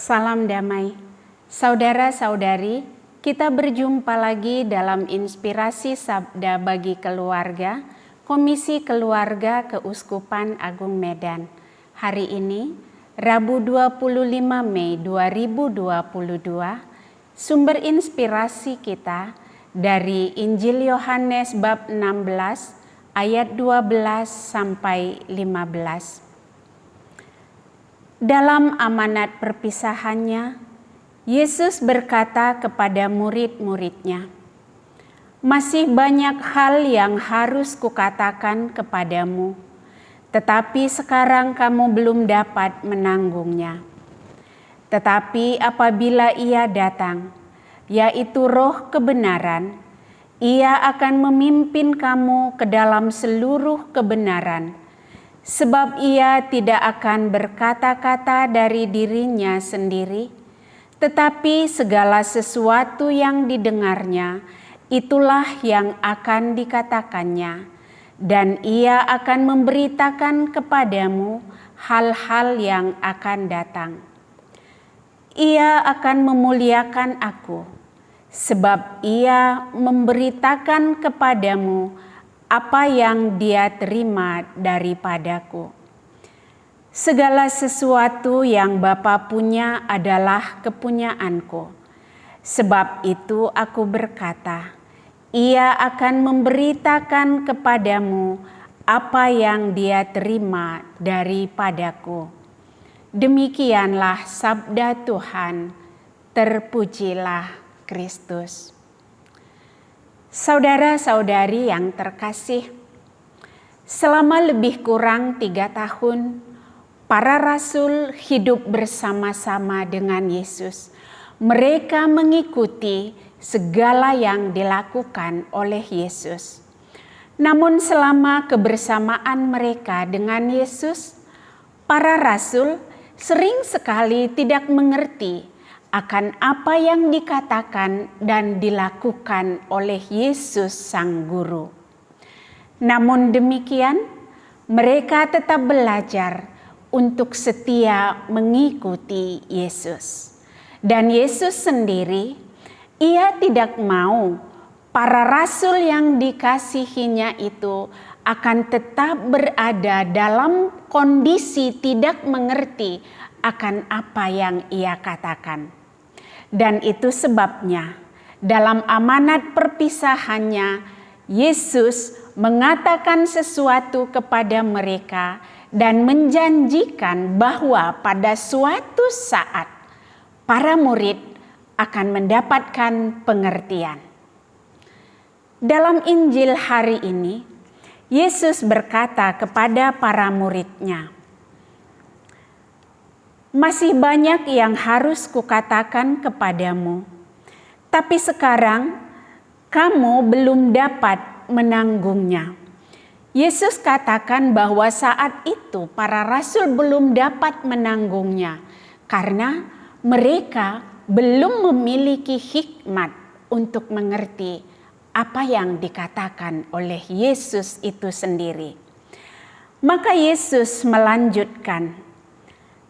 Salam damai, saudara-saudari, kita berjumpa lagi dalam Inspirasi Sabda bagi Keluarga, Komisi Keluarga Keuskupan Agung Medan. Hari ini, Rabu 25 Mei 2022, sumber inspirasi kita dari Injil Yohanes bab 16 ayat 12 sampai 15. Dalam amanat perpisahannya, Yesus berkata kepada murid-muridnya, "Masih banyak hal yang harus kukatakan kepadamu, tetapi sekarang kamu belum dapat menanggungnya. Tetapi apabila Ia datang, yaitu Roh kebenaran, Ia akan memimpin kamu ke dalam seluruh kebenaran, sebab Ia tidak akan berkata-kata dari dirinya sendiri, tetapi segala sesuatu yang didengarnya, itulah yang akan dikatakannya, dan Ia akan memberitakan kepadamu hal-hal yang akan datang. Ia akan memuliakan Aku, sebab Ia memberitakan kepadamu apa yang Dia terima daripadaku. Segala sesuatu yang Bapa punya adalah kepunyaanku. Sebab itu Aku berkata, Ia akan memberitakan kepadamu apa yang Dia terima daripadaku. Demikianlah sabda Tuhan, terpujilah Kristus. Saudara-saudari yang terkasih, selama lebih kurang 3 tahun, para rasul hidup bersama-sama dengan Yesus. Mereka mengikuti segala yang dilakukan oleh Yesus. Namun selama kebersamaan mereka dengan Yesus, para rasul sering sekali tidak mengerti akan apa yang dikatakan dan dilakukan oleh Yesus Sang Guru. Namun demikian, mereka tetap belajar untuk setia mengikuti Yesus. Dan Yesus sendiri, Ia tidak mau para rasul yang dikasihinya itu akan tetap berada dalam kondisi tidak mengerti akan apa yang Ia katakan. Dan itu sebabnya dalam amanat perpisahannya, Yesus mengatakan sesuatu kepada mereka dan menjanjikan bahwa pada suatu saat para murid akan mendapatkan pengertian. Dalam Injil hari ini, Yesus berkata kepada para murid-Nya, "Masih banyak yang harus kukatakan kepadamu, tapi sekarang kamu belum dapat menanggungnya." Yesus katakan bahwa saat itu para rasul belum dapat menanggungnya karena mereka belum memiliki hikmat untuk mengerti apa yang dikatakan oleh Yesus itu sendiri. Maka Yesus melanjutkan,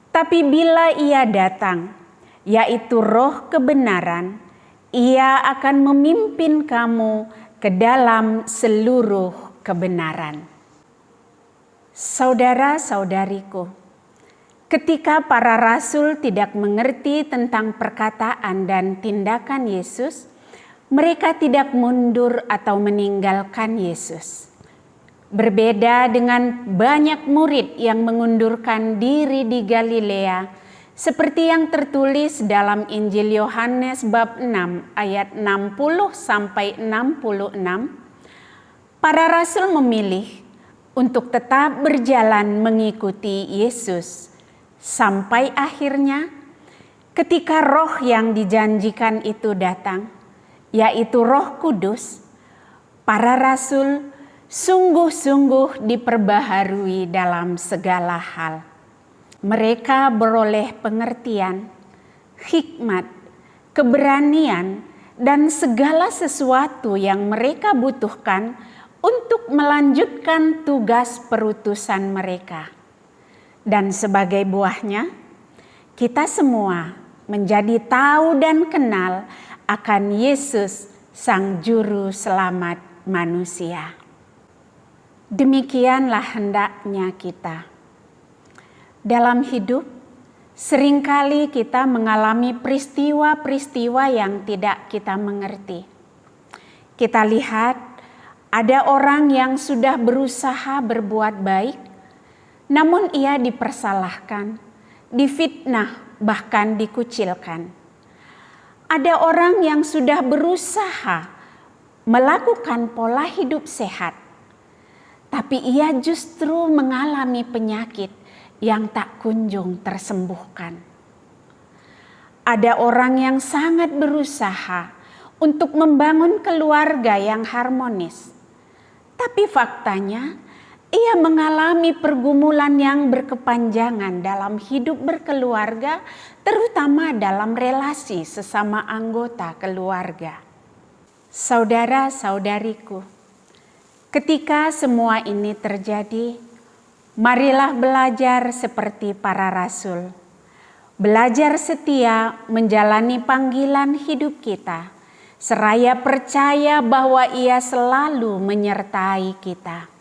"Tapi bila Ia datang, yaitu Roh kebenaran, Ia akan memimpin kamu ke dalam seluruh kebenaran." Saudara-saudariku, ketika para rasul tidak mengerti tentang perkataan dan tindakan Yesus, mereka tidak mundur atau meninggalkan Yesus. Berbeda dengan banyak murid yang mengundurkan diri di Galilea, seperti yang tertulis dalam Injil Yohanes bab 6 ayat 60 sampai 66, para rasul memilih untuk tetap berjalan mengikuti Yesus sampai akhirnya ketika Roh yang dijanjikan itu datang, yaitu Roh Kudus, para rasul sungguh-sungguh diperbaharui dalam segala hal. Mereka beroleh pengertian, hikmat, keberanian, dan segala sesuatu yang mereka butuhkan untuk melanjutkan tugas perutusan mereka. Dan sebagai buahnya, kita semua menjadi tahu dan kenal akan Yesus, Sang Juru Selamat manusia. Demikianlah hendaknya kita. Dalam hidup, seringkali kita mengalami peristiwa-peristiwa yang tidak kita mengerti. Kita lihat ada orang yang sudah berusaha berbuat baik, namun ia dipersalahkan, difitnah, bahkan dikucilkan. Ada orang yang sudah berusaha melakukan pola hidup sehat, tapi ia justru mengalami penyakit yang tak kunjung tersembuhkan. Ada orang yang sangat berusaha untuk membangun keluarga yang harmonis, tapi faktanya ia mengalami pergumulan yang berkepanjangan dalam hidup berkeluarga, terutama dalam relasi sesama anggota keluarga. Saudara-saudariku, ketika semua ini terjadi, marilah belajar seperti para rasul. Belajar setia menjalani panggilan hidup kita, seraya percaya bahwa Ia selalu menyertai kita.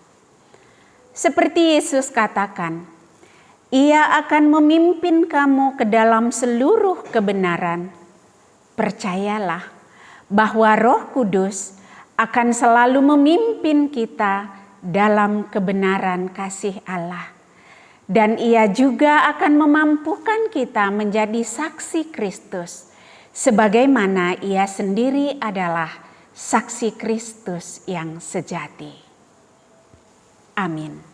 Seperti Yesus katakan, Ia akan memimpin kamu ke dalam seluruh kebenaran. Percayalah bahwa Roh Kudus akan selalu memimpin kita dalam kebenaran kasih Allah. Dan Ia juga akan memampukan kita menjadi saksi Kristus, sebagaimana Ia sendiri adalah saksi Kristus yang sejati. Amin.